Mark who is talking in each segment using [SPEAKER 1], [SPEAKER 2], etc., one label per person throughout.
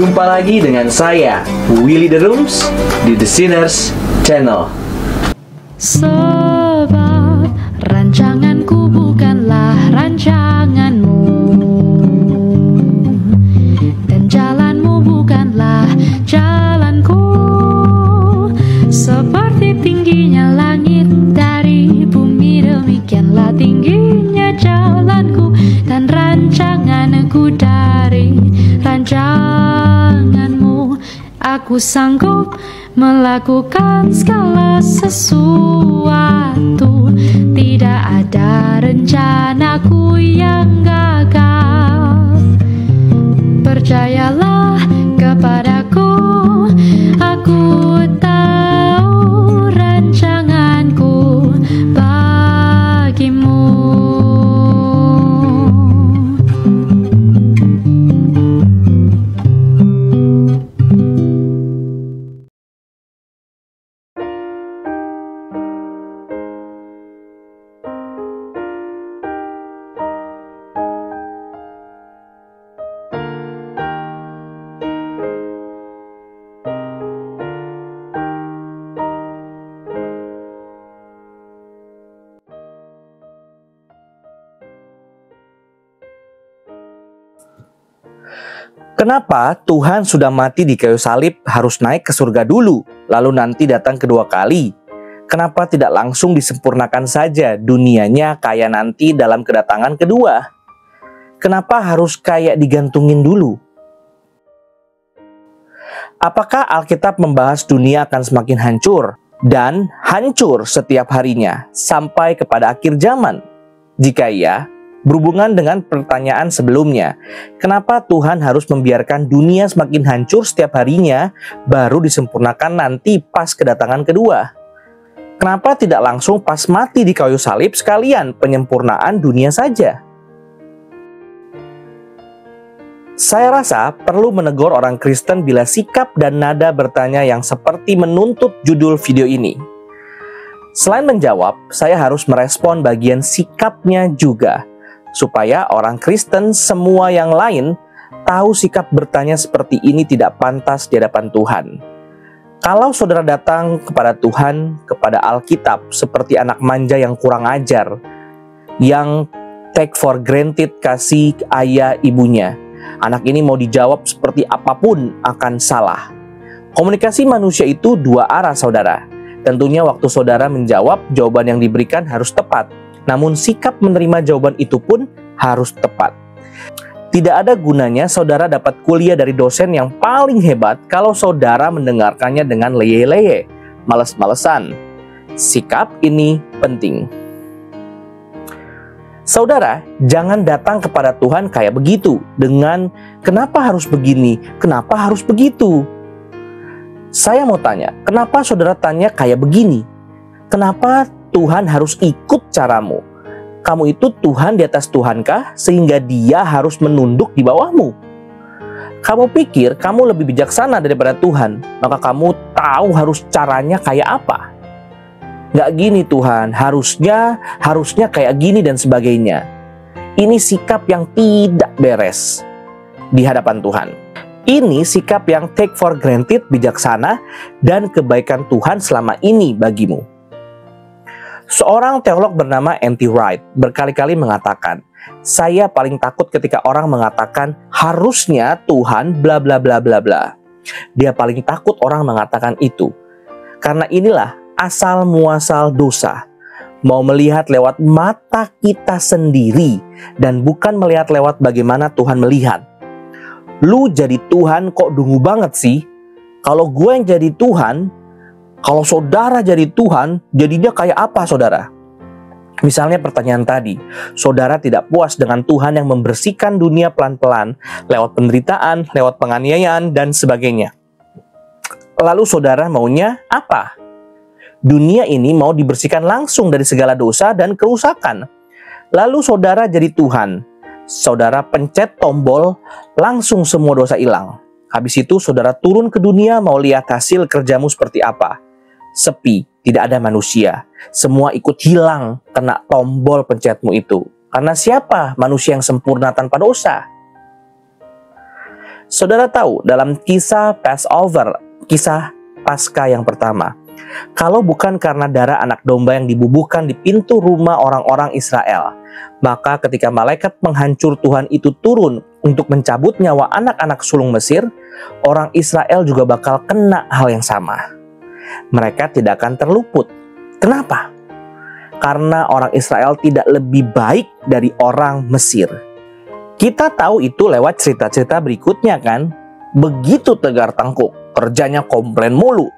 [SPEAKER 1] Jumpa lagi dengan saya, Willy The Rooms, di The Sinners Channel.
[SPEAKER 2] Sebab rancanganku bukanlah rancanganmu, dan jalanmu bukanlah jalanku. Seperti tingginya langit dari bumi, demikianlah tingginya jalanku dan rancanganku dari rancanganmu. Aku sanggup melakukan segala sesuatu, tidak ada rencanaku yang gagal. Percayalah kepadaku, aku tahu rancanganku bagimu.
[SPEAKER 1] Kenapa Tuhan sudah mati di kayu salib harus naik ke surga dulu, lalu nanti datang kedua kali? Kenapa tidak langsung disempurnakan saja dunianya kayak nanti dalam kedatangan kedua? Kenapa harus kayak digantungin dulu? Apakah Alkitab membahas dunia akan semakin hancur dan hancur setiap harinya sampai kepada akhir zaman? Jika iya, berhubungan dengan pertanyaan sebelumnya, kenapa Tuhan harus membiarkan dunia semakin hancur setiap harinya baru disempurnakan nanti pas kedatangan kedua? Kenapa tidak langsung pas mati di kayu salib sekalian penyempurnaan dunia saja? Saya rasa perlu menegur orang Kristen bila sikap dan nada bertanya yang seperti menuntut judul video ini. Selain menjawab, saya harus merespon bagian sikapnya juga, supaya orang Kristen semua yang lain tahu sikap bertanya seperti ini tidak pantas di hadapan Tuhan. Kalau saudara datang kepada Tuhan, kepada Alkitab seperti anak manja yang kurang ajar, yang take for granted kasih ayah ibunya, anak ini mau dijawab seperti apapun akan salah. Komunikasi manusia itu dua arah, saudara. Tentunya waktu saudara menjawab, jawaban yang diberikan harus tepat. Namun sikap menerima jawaban itu pun harus tepat. Tidak ada gunanya saudara dapat kuliah dari dosen yang paling hebat kalau saudara mendengarkannya dengan leye-leye, males-malesan. Sikap ini penting. Saudara, jangan datang kepada Tuhan kayak begitu, dengan kenapa harus begini, kenapa harus begitu. Saya mau tanya, kenapa saudara tanya kayak begini? Kenapa Tuhan harus ikut caramu? Kamu itu Tuhan di atas Tuhankah sehingga dia harus menunduk di bawahmu? Kamu pikir kamu lebih bijaksana daripada Tuhan, maka kamu tahu harus caranya kayak apa? Nggak gini Tuhan, harusnya kayak gini dan sebagainya. Ini sikap yang tidak beres di hadapan Tuhan. Ini sikap yang take for granted bijaksana dan kebaikan Tuhan selama ini bagimu. Seorang teolog bernama N.T. Wright berkali-kali mengatakan, saya paling takut ketika orang mengatakan harusnya Tuhan bla bla bla bla bla. Dia paling takut orang mengatakan itu. Karena inilah asal muasal dosa. Mau melihat lewat mata kita sendiri dan bukan melihat lewat bagaimana Tuhan melihat. Lu jadi Tuhan kok dungu banget sih? Kalau gue yang jadi Tuhan, kalau saudara jadi Tuhan, jadinya kayak apa saudara? Misalnya pertanyaan tadi, saudara tidak puas dengan Tuhan yang membersihkan dunia pelan-pelan, lewat penderitaan, lewat penganiayaan, dan sebagainya. Lalu saudara maunya apa? Dunia ini mau dibersihkan langsung dari segala dosa dan kerusakan. Lalu saudara jadi Tuhan. Saudara pencet tombol, langsung semua dosa hilang. Habis itu saudara turun ke dunia mau lihat hasil kerjamu seperti apa. Sepi, tidak ada manusia. Semua ikut hilang kena tombol pencetmu itu. Karena siapa manusia yang sempurna tanpa dosa? Saudara tahu dalam kisah Passover, kisah Paskah yang pertama, kalau bukan karena darah anak domba yang dibubuhkan di pintu rumah orang-orang Israel, maka ketika malaikat penghancur Tuhan itu turun untuk mencabut nyawa anak-anak sulung Mesir, orang Israel juga bakal kena hal yang sama. Mereka tidak akan terluput. Kenapa? Karena orang Israel tidak lebih baik dari orang Mesir. Kita tahu itu lewat cerita-cerita berikutnya kan? Begitu tegar tengkuk, kerjanya komplain mulu,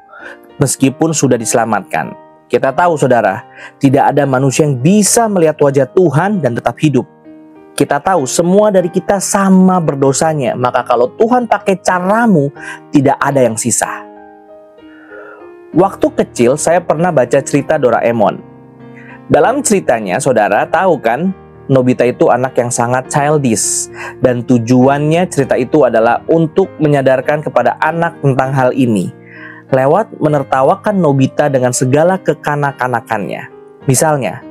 [SPEAKER 1] meskipun sudah diselamatkan. Kita tahu saudara, tidak ada manusia yang bisa melihat wajah Tuhan dan tetap hidup. Kita tahu semua dari kita sama berdosanya, maka kalau Tuhan pakai caramu, tidak ada yang sisa. Waktu kecil saya pernah baca cerita Doraemon. Dalam ceritanya, saudara tahu kan, Nobita itu anak yang sangat childish, dan tujuannya cerita itu adalah untuk menyadarkan kepada anak tentang hal ini, lewat menertawakan Nobita dengan segala kekanak-kanakannya. Misalnya,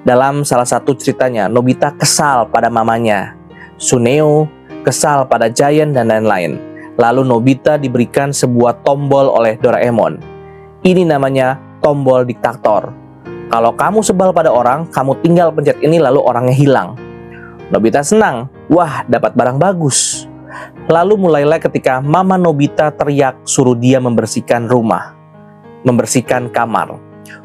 [SPEAKER 1] dalam salah satu ceritanya, Nobita kesal pada mamanya, Suneo kesal pada Giant, dan lain-lain. Lalu Nobita diberikan sebuah tombol oleh Doraemon. Ini namanya tombol diktator. Kalau kamu sebal pada orang, kamu tinggal pencet ini lalu orangnya hilang. Nobita senang, wah dapat barang bagus. Lalu mulailah ketika Mama Nobita teriak suruh dia membersihkan rumah, membersihkan kamar.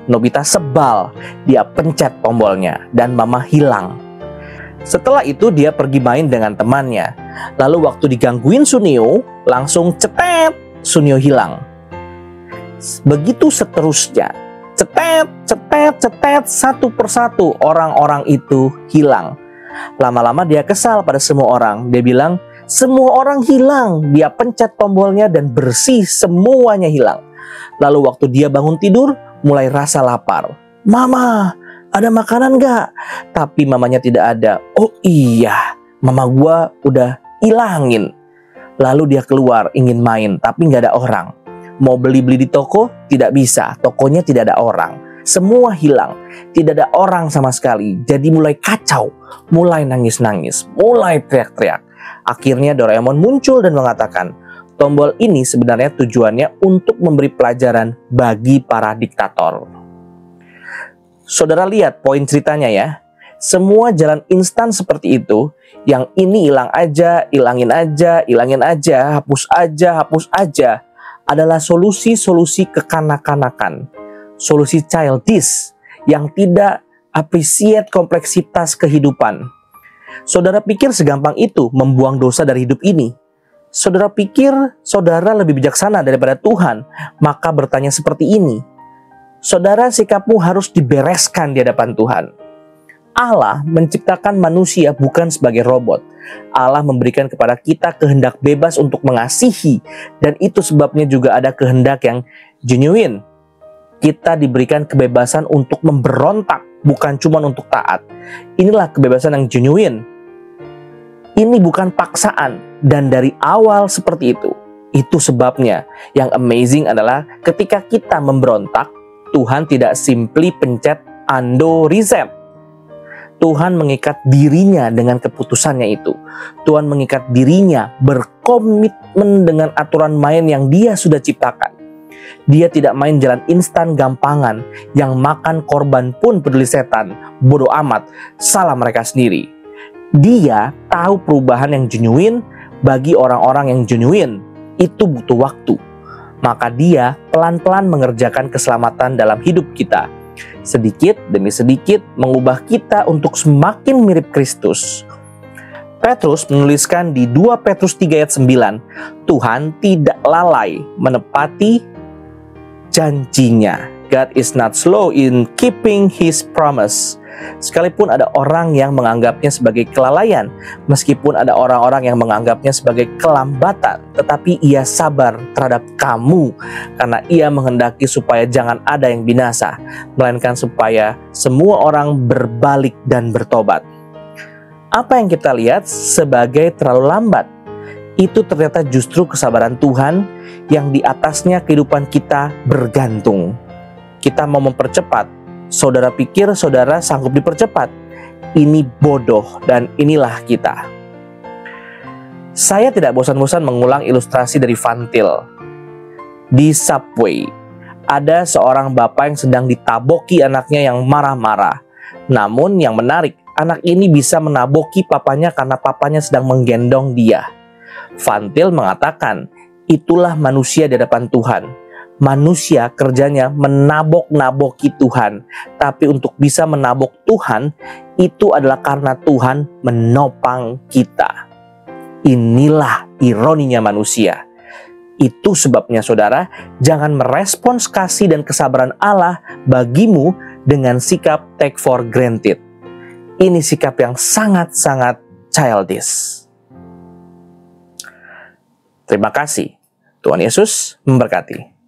[SPEAKER 1] Nobita sebal, dia pencet tombolnya dan Mama hilang. Setelah itu dia pergi main dengan temannya. Lalu waktu digangguin Suneo, langsung cetet, Suneo hilang. Begitu seterusnya. Cetet, cetet, cetet, satu persatu orang-orang itu hilang. Lama-lama dia kesal pada semua orang. Dia bilang, semua orang hilang. Dia pencet tombolnya dan bersih, semuanya hilang. Lalu waktu dia bangun tidur, mulai rasa lapar. Mama, ada makanan gak? Tapi mamanya tidak ada. Oh iya, mama gua udah hilangin. Lalu dia keluar ingin main, tapi gak ada orang. Mau beli-beli di toko, tidak bisa. Tokonya tidak ada orang. Semua hilang. Tidak ada orang sama sekali. Jadi mulai kacau. Mulai nangis-nangis. Mulai teriak-teriak. Akhirnya Doraemon muncul dan mengatakan, tombol ini sebenarnya tujuannya untuk memberi pelajaran bagi para diktator. Saudara lihat poin ceritanya ya. Semua jalan instan seperti itu, yang ini hilang aja, hilangin aja, hilangin aja, hapus aja, adalah solusi-solusi kekanak-kanakan, solusi childish yang tidak appreciate kompleksitas kehidupan. Saudara pikir segampang itu membuang dosa dari hidup ini? Saudara pikir saudara lebih bijaksana daripada Tuhan, maka bertanya seperti ini. Saudara, sikapmu harus dibereskan di hadapan Tuhan. Allah menciptakan manusia bukan sebagai robot. Allah memberikan kepada kita kehendak bebas untuk mengasihi, dan itu sebabnya juga ada kehendak yang genuine. Kita diberikan kebebasan untuk memberontak, bukan cuma untuk taat. Inilah kebebasan yang genuine. Ini bukan paksaan, dan dari awal seperti itu. Itu sebabnya yang amazing adalah ketika kita memberontak, Tuhan tidak simply pencet undo reset. Tuhan mengikat dirinya dengan keputusannya itu. Tuhan mengikat dirinya berkomitmen dengan aturan main yang Dia sudah ciptakan. Dia tidak main jalan instan gampangan yang makan korban pun peduli setan, bodoh amat, salah mereka sendiri. Dia tahu perubahan yang genuine bagi orang-orang yang genuine itu butuh waktu. Maka Dia pelan-pelan mengerjakan keselamatan dalam hidup kita. Sedikit demi sedikit mengubah kita untuk semakin mirip Kristus. Petrus menuliskan di 2 Petrus 3 ayat 9, Tuhan tidak lalai menepati janjinya. God is not slow in keeping His promise. Sekalipun ada orang yang menganggapnya sebagai kelalaian, meskipun ada orang-orang yang menganggapnya sebagai kelambatan, tetapi Ia sabar terhadap kamu karena Ia menghendaki supaya jangan ada yang binasa, melainkan supaya semua orang berbalik dan bertobat. Apa yang kita lihat sebagai terlalu lambat, itu ternyata justru kesabaran Tuhan yang di atasnya kehidupan kita bergantung. Kita mau mempercepat, saudara pikir saudara sanggup dipercepat. Ini bodoh dan inilah kita. Saya tidak bosan-bosan mengulang ilustrasi dari Van Til. Di subway, ada seorang bapak yang sedang ditaboki anaknya yang marah-marah. Namun yang menarik, anak ini bisa menaboki papanya karena papanya sedang menggendong dia. Van Til mengatakan, itulah manusia di hadapan Tuhan. Manusia kerjanya menabok-naboki Tuhan. Tapi untuk bisa menabok Tuhan, itu adalah karena Tuhan menopang kita. Inilah ironinya manusia. Itu sebabnya saudara, jangan merespons kasih dan kesabaran Allah bagimu dengan sikap take for granted. Ini sikap yang sangat-sangat childish. Terima kasih. Tuhan Yesus memberkati.